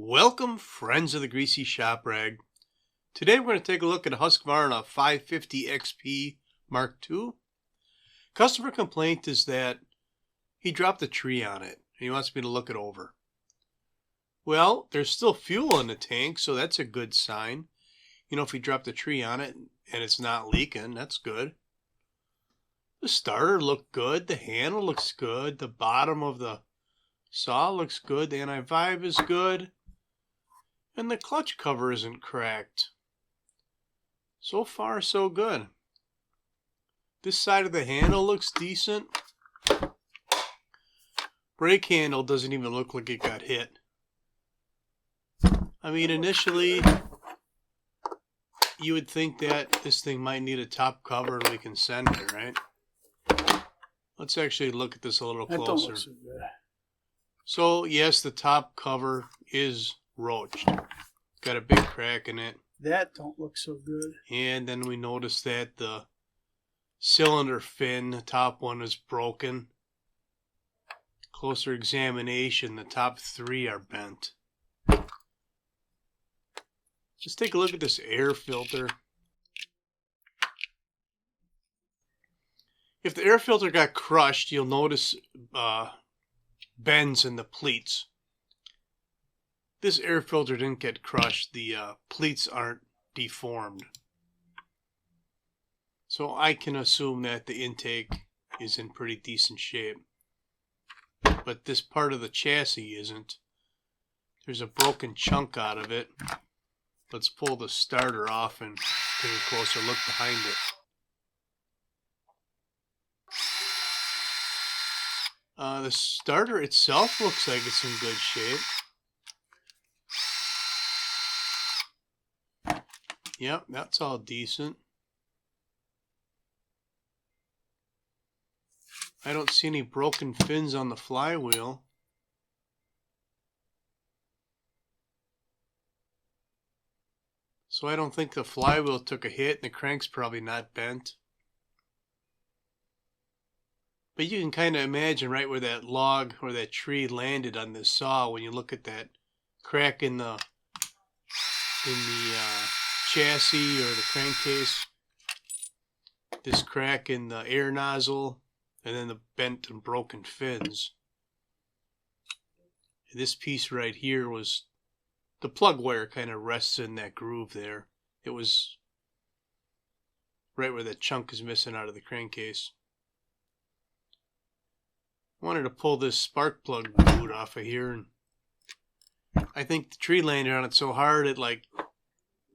Welcome, friends of the Greasy Shop Rag. Today we're going to take a look at a Husqvarna 550XP Mark II. Customer complaint is that he dropped a tree on it and he wants me to look it over. Well, there's still fuel in the tank, so that's a good sign. You know, if he dropped a tree on it and it's not leaking, that's good. The starter looked good, the handle looks good, the bottom of the saw looks good, the anti-vibe is good. And the clutch cover isn't cracked. So far, so good. This side of the handle looks decent. Brake handle doesn't even look like it got hit. I mean, initially, you would think that this thing might need a top cover and we can send it, right? Let's actually look at this a little closer. That don't look so good. So, yes, the top cover is roached. Got a big crack in it. That don't look so good. And then we notice that the cylinder fin, the top one, is broken. Closer examination, the top three are bent. Just take a look at this air filter. If the air filter got crushed, you'll notice bends in the pleats. This air filter didn't get crushed. The pleats aren't deformed. So I can assume that the intake is in pretty decent shape. But this part of the chassis isn't. There's a broken chunk out of it. Let's pull the starter off and take a closer look behind it. The starter itself looks like it's in good shape. Yep, that's all decent. I don't see any broken fins on the flywheel. So I don't think the flywheel took a hit and the crank's probably not bent. But you can kind of imagine right where that log or that tree landed on this saw when you look at that crack in the chassis or the crankcase, this crack in the air nozzle, and then the bent and broken fins. And this piece right here was, the plug wire kind of rests in that groove there. It was right where that chunk is missing out of the crankcase. I wanted to pull this spark plug boot off of here, and I think the tree landed on it so hard it like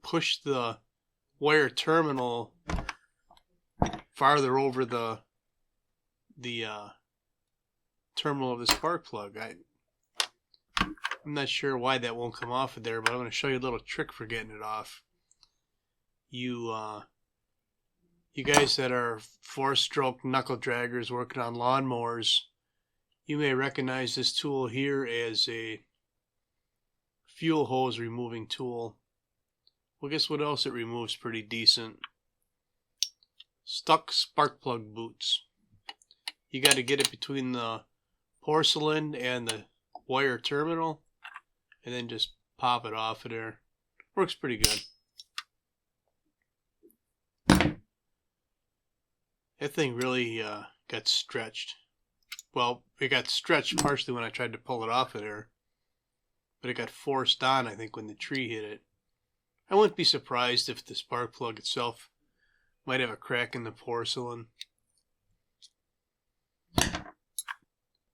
pushed the wire terminal farther over the terminal of the spark plug. I'm not sure why that won't come off of there, but I'm going to show you a little trick for getting it off. You guys that are 4-stroke knuckle draggers working on lawnmowers, you may recognize this tool here as a fuel hose removing tool. Well, guess what else it removes pretty decent? Stuck spark plug boots. You got to get it between the porcelain and the wire terminal, and then just pop it off of there. Works pretty good. That thing really got stretched. Well, it got stretched partially when I tried to pull it off of there, but it got forced on, I think, when the tree hit it. I wouldn't be surprised if the spark plug itself might have a crack in the porcelain.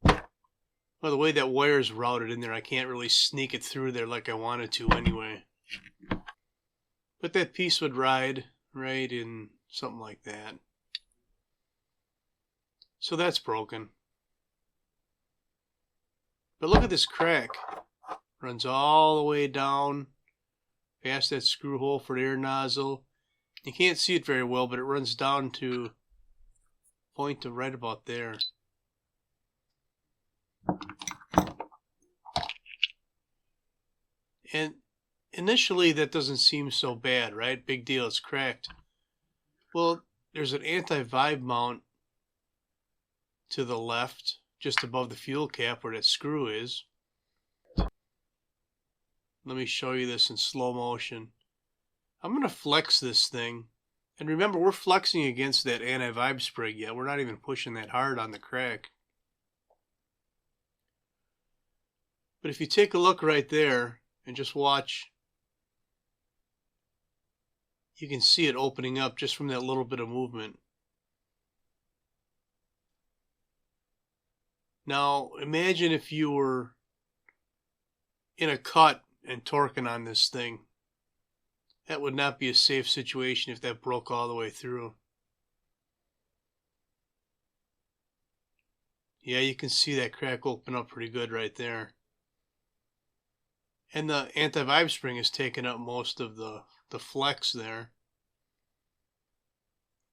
Well, the way that wire's routed in there, I can't really sneak it through there like I wanted to anyway. But that piece would ride right in something like that. So that's broken. But look at this crack. Runs all the way down past that screw hole for the air nozzle. You can't see it very well, but it runs down to point to right about there. And initially that doesn't seem so bad, right? Big deal, it's cracked. Well, there's an anti-vibe mount to the left, just above the fuel cap where that screw is. Let me show you this in slow motion. I'm going to flex this thing. And remember, we're flexing against that anti-vibe spring yet. We're not even pushing that hard on the crack. But if you take a look right there and just watch, you can see it opening up just from that little bit of movement. Now, imagine if you were in a cut and torquing on this thing. That would not be a safe situation if that broke all the way through. Yeah, you can see that crack open up pretty good right there. And the anti-vibe spring is taking up most of the flex there.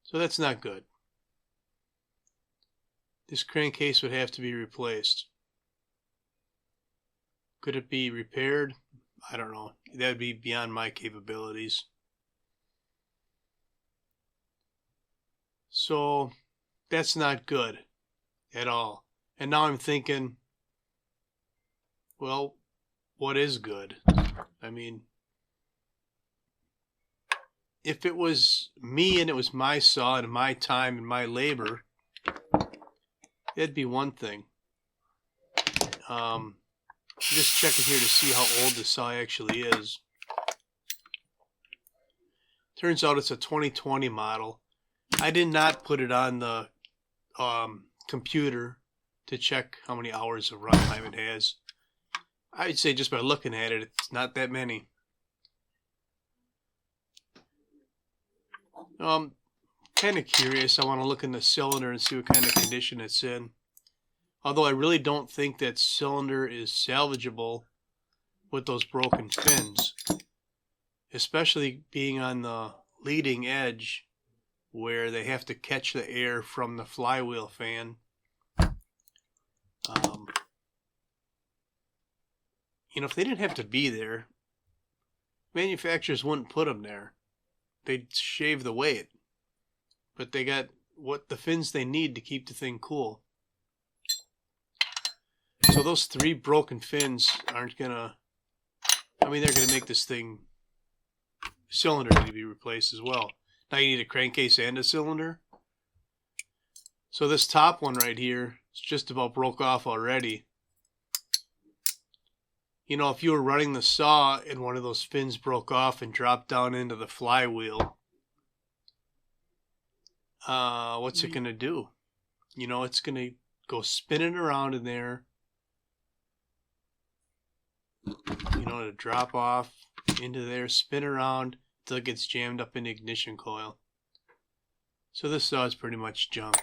So that's not good. This crankcase would have to be replaced. Could it be repaired? I don't know. That would be beyond my capabilities. So that's not good at all. And now I'm thinking, well, what is good? I mean, if it was me and it was my saw and my time and my labor, it'd be one thing. Just checking here to see how old the saw actually is. Turns out it's a 2020 model. I did not put it on the computer to check how many hours of runtime it has. I'd say just by looking at it, it's not that many. Kind of curious. I want to look in the cylinder and see what kind of condition it's in. Although I really don't think that cylinder is salvageable with those broken fins. Especially being on the leading edge where they have to catch the air from the flywheel fan. You know, if they didn't have to be there, manufacturers wouldn't put them there. They'd shave the weight. But they got what the fins they need to keep the thing cool. So those 3 broken fins aren't gonna, I mean, they're gonna make this thing, cylinder need to be replaced as well. Now you need a crankcase and a cylinder. So this top one right here is just about broke off already. You know, if you were running the saw and one of those fins broke off and dropped down into the flywheel, what's it gonna do? You know, it's gonna go spinning around in there. You know, to drop off into there, spin around until it gets jammed up in the ignition coil. So this saw is pretty much junk.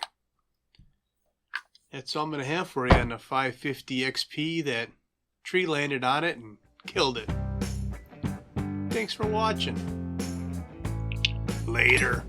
That's all I'm going to have for you on the 550XP. That tree landed on it and killed it. Thanks for watching. Later.